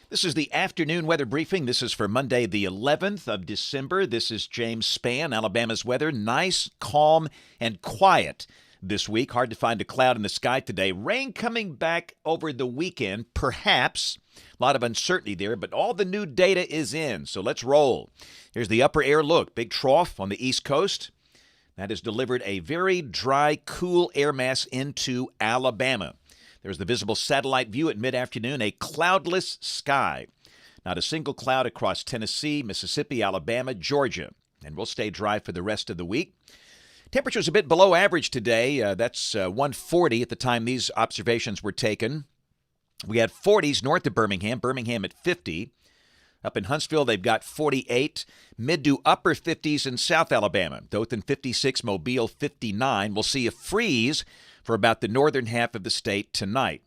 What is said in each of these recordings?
This is the afternoon weather briefing. This is for Monday, the 11th of December. This is James Spann. Alabama's weather, nice, calm, and quiet this week. Hard to find a cloud in the sky today. Rain coming back over the weekend, perhaps. A lot of uncertainty there, but all the new data is in, so let's roll. Here's the upper air look. Big trough on the East Coast. That has delivered a very dry, cool air mass into Alabama. There's the visible satellite view at mid-afternoon, a cloudless sky. Not a single cloud across Tennessee, Mississippi, Alabama, Georgia. And we'll stay dry for the rest of the week. Temperature's a bit below average today. That's 140 at the time these observations were taken. We had 40s north of Birmingham at 50. Up in Huntsville, they've got 48. Mid to upper 50s in South Alabama. Dothan 56, Mobile 59. We'll see a freeze for about the northern half of the state tonight.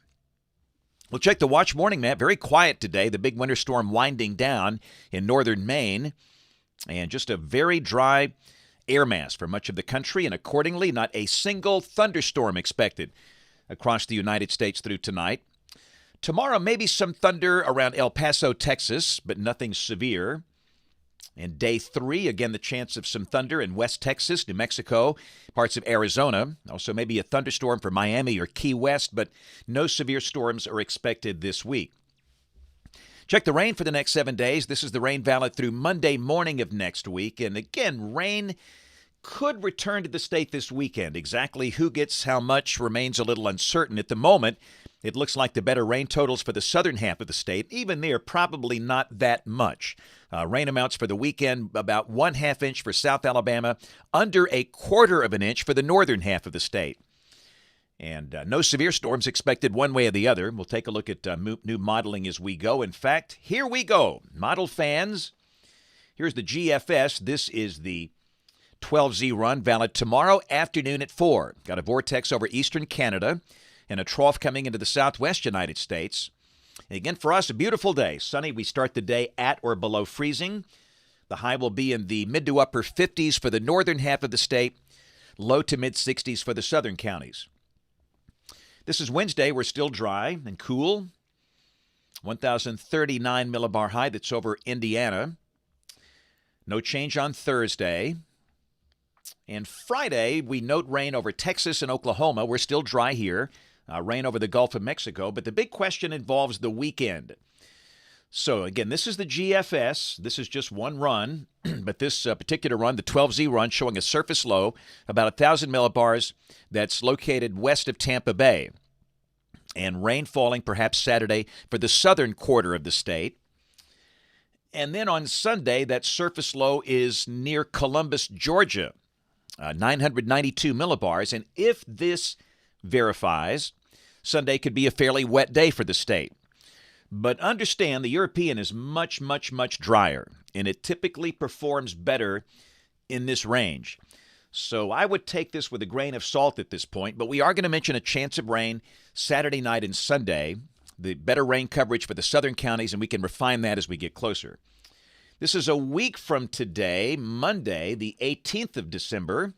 We'll check the watch morning map. Very quiet today. The big winter storm winding down in northern Maine. And just a very dry air mass for much of the country. And accordingly, not a single thunderstorm expected across the United States through tonight. Tomorrow, maybe some thunder around El Paso, Texas, but nothing severe. And day 3, again, the chance of some thunder in West Texas, New Mexico, parts of Arizona. Also maybe a thunderstorm for Miami or Key West, but no severe storms are expected this week. Check the rain for the next 7 days. This is the rain valid through Monday morning of next week. And again, rain could return to the state this weekend. Exactly who gets how much remains a little uncertain at the moment. It looks like the better rain totals for the southern half of the state. Even there, probably not that much. Rain amounts for the weekend, about 1/2 inch for South Alabama, under 1/4 inch for the northern half of the state. And no severe storms expected one way or the other. We'll take a look at new modeling as we go. In fact, here we go. Model fans, here's the GFS. This is the 12Z run, valid tomorrow afternoon at 4. Got a vortex over eastern Canada and a trough coming into the southwest United States. And again, for us, a beautiful day. Sunny, we start the day at or below freezing. The high will be in the mid to upper 50s for the northern half of the state, low to mid 60s for the southern counties. This is Wednesday. We're still dry and cool. 1,039 millibar high. That's over Indiana. No change on Thursday. And Friday, we note rain over Texas and Oklahoma. We're still dry here. Rain over the Gulf of Mexico. But the big question involves the weekend. So, again, this is the GFS. This is just one run. But this particular run, the 12Z run, showing a surface low, about 1,000 millibars, that's located west of Tampa Bay. And rain falling perhaps Saturday for the southern quarter of the state. And then on Sunday, that surface low is near Columbus, Georgia. 992 millibars. And if this verifies, Sunday could be a fairly wet day for the state. But understand, the European is much, much, much drier, and it typically performs better in this range. So I would take this with a grain of salt at this point, but we are going to mention a chance of rain Saturday night and Sunday, the better rain coverage for the southern counties, and we can refine that as we get closer. This is a week from today, Monday, the 18th of December.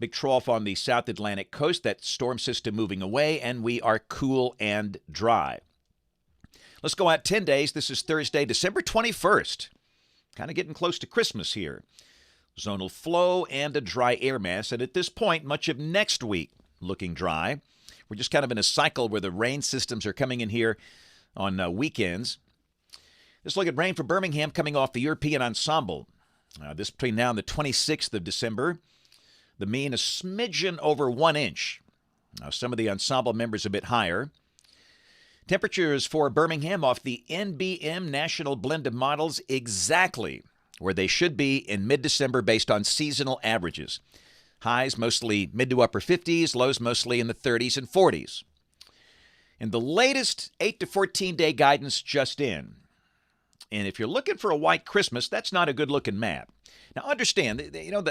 Big trough on the South Atlantic coast, that storm system moving away, and we are cool and dry. Let's go out 10 days. This is Thursday, December 21st. Kind of getting close to Christmas here. Zonal flow and a dry air mass, and at this point, much of next week looking dry. We're just kind of in a cycle where the rain systems are coming in here on weekends. Let's look at rain for Birmingham coming off the European ensemble. This between now and the 26th of December. The mean a smidgen over 1 inch. Now, some of the ensemble members a bit higher. Temperatures for Birmingham off the NBM National Blend of Models exactly where they should be in mid-December based on seasonal averages. Highs mostly mid to upper 50s, lows mostly in the 30s and 40s. And the latest 8 to 14-day guidance just in. And if you're looking for a white Christmas, that's not a good-looking map. Now, understand,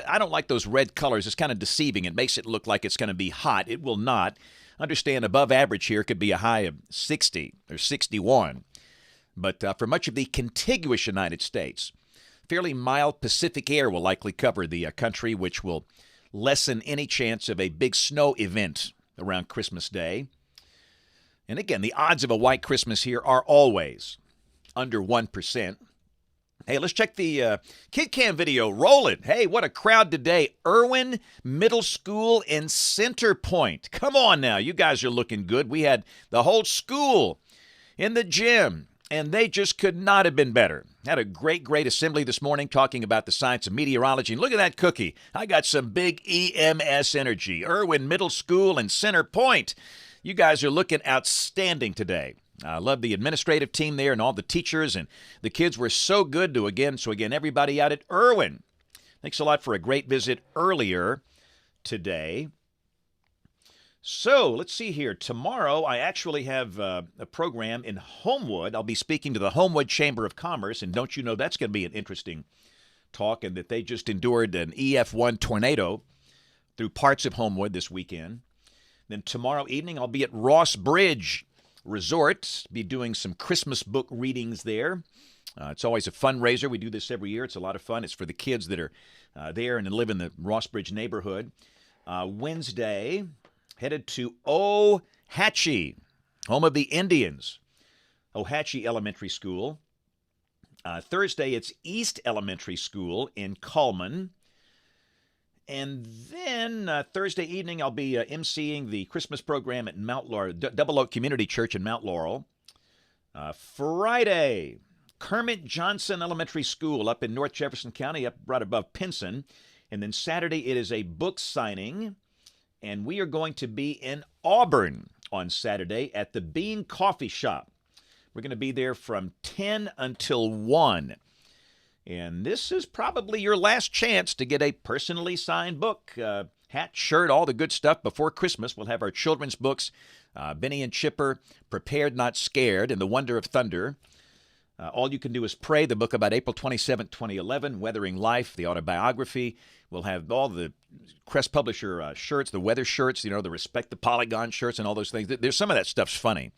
I don't like those red colors. It's kind of deceiving. It makes it look like it's going to be hot. It will not. Understand, above average here could be a high of 60 or 61. But for much of the contiguous United States, fairly mild Pacific air will likely cover the country, which will lessen any chance of a big snow event around Christmas Day. And again, the odds of a white Christmas here are always under 1%. Hey, let's check the Kid Cam video. Roll it. Hey, what a crowd today. Irwin Middle School in Center Point. Come on now. You guys are looking good. We had the whole school in the gym, and they just could not have been better. Had a great assembly this morning talking about the science of meteorology. And look at that cookie. I got some big EMS energy. Irwin Middle School in Center Point. You guys are looking outstanding today. I love the administrative team there and all the teachers, and the kids were so good to again, everybody out at Irwin. Thanks a lot for a great visit earlier today. So let's see here. Tomorrow I actually have a program in Homewood. I'll be speaking to the Homewood Chamber of Commerce, and don't you know that's going to be an interesting talk, and that they just endured an EF1 tornado through parts of Homewood this weekend. Then tomorrow evening I'll be at Ross Bridge Resort, be doing some Christmas book readings there. It's always a fundraiser. We do this every year. It's a lot of fun. It's for the kids that are there and live in the Ross Bridge neighborhood. Wednesday, headed to Ohatchee, home of the Indians, Ohatchee Elementary School. Thursday, it's East Elementary School in Cullman. And then Thursday evening, I'll be emceeing the Christmas program at Mount Laurel, Double Oak Community Church in Mount Laurel. Friday, Kermit Johnson Elementary School up in North Jefferson County, up right above Pinson. And then Saturday, it is a book signing. And we are going to be in Auburn on Saturday at the Bean Coffee Shop. We're going to be there from 10 until 1. And this is probably your last chance to get a personally signed book, hat, shirt, all the good stuff before Christmas. We'll have our children's books, Benny and Chipper, Prepared Not Scared, and The Wonder of Thunder. All you can do is pray, the book about April 27, 2011, Weathering Life, the autobiography. We'll have all the Crest Publisher shirts, the weather shirts, the Respect the Polygon shirts and all those things. There's some of that stuff's funny.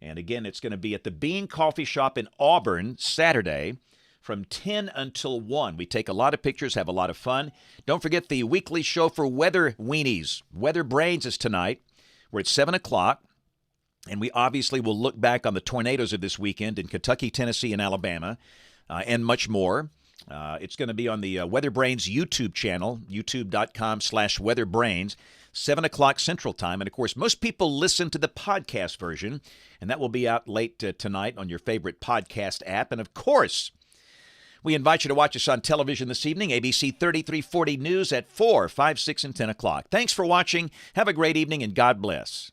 And again, it's going to be at the Bean Coffee Shop in Auburn Saturday from 10 until 1. We take a lot of pictures, have a lot of fun. Don't forget the weekly show for Weather Weenies. Weather Brains is tonight. We're at 7 o'clock. And we obviously will look back on the tornadoes of this weekend in Kentucky, Tennessee, and Alabama, and much more. It's going to be on the Weather Brains YouTube channel, youtube.com/weatherbrains, 7 o'clock Central Time. And, of course, most people listen to the podcast version, and that will be out late tonight on your favorite podcast app. And, of course, we invite you to watch us on television this evening, ABC 3340 News at 4, 5, 6, and 10 o'clock. Thanks for watching. Have a great evening, and God bless.